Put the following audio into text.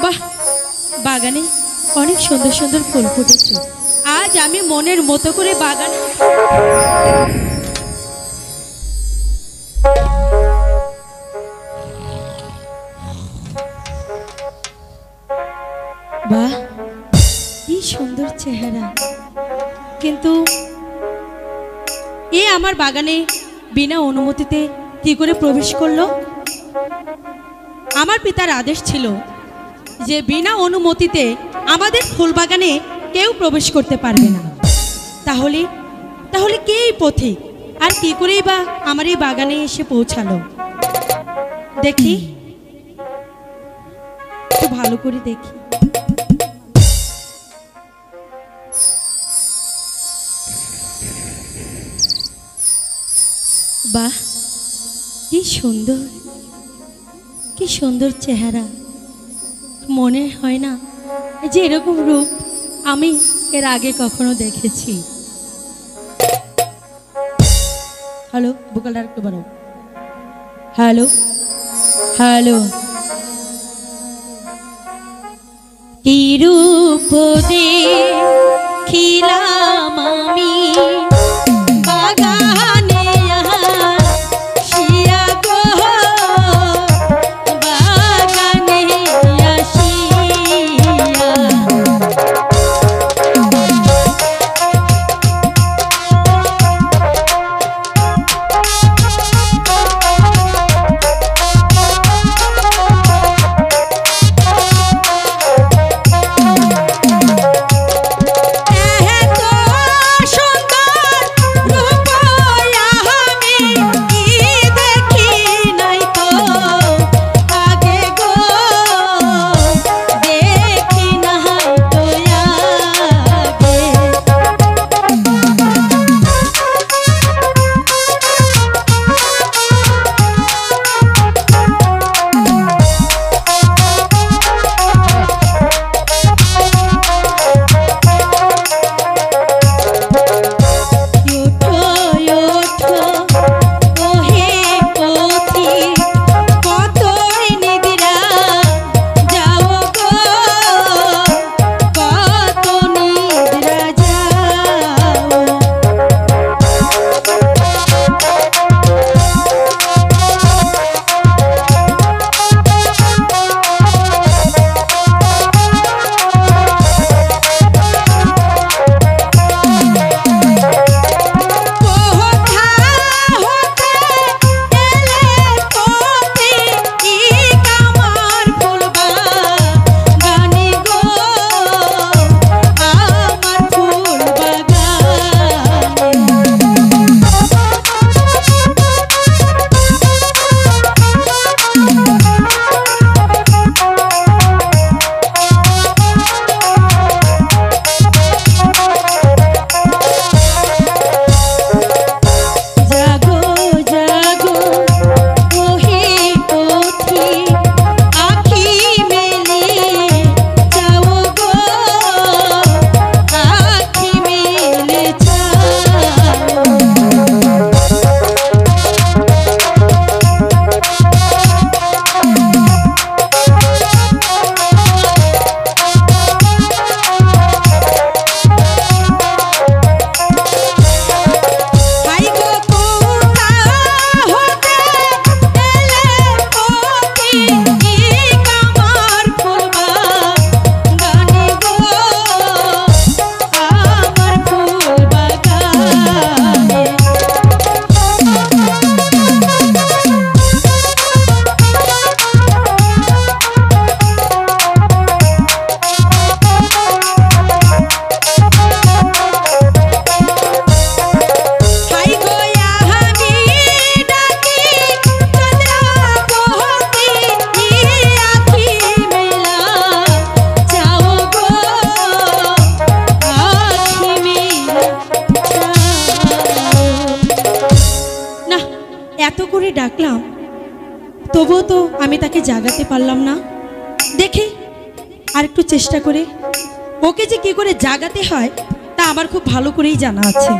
বাহ, বাগানে অনেক সুন্দর সুন্দর ফুল ফুটেছে। আজ আমি মনের মতো করে বাগানে বাহ, কি সুন্দর চেহারা। কিন্তু এ আমার বাগানে বিনা অনুমতিতে কি করে প্রবেশ করলো? আমার পিতার আদেশ ছিল যে বিনা অনুমতিতে আমাদের ফুল বাগানে কেউ প্রবেশ করতে পারবে না। তাহলে তাহলে কে এই পথিক, আর কি করেই বা আমার এই বাগানে এসে পৌঁছালো? দেখি, একটু ভালো করে দেখি। বাহ, কি সুন্দর, কি সুন্দর চেহারা। মনে হয় না যে এরকম রূপ আমি এর আগে কখনো দেখেছি। হ্যালো, বোকালটা একটু বাড়াও। Hello hello. কি রূপ দেখিলাম আমি বাগানে আসিয়া গো, বাগানে আসিয়া। ডাকলাম, তবুও তো আমি তাকে জাগাতে পারলাম না। দেখি আর একটু চেষ্টা করে ওকে যে কি করে জাগাতে হয় তা আমার খুব ভালো করেই জানা আছে।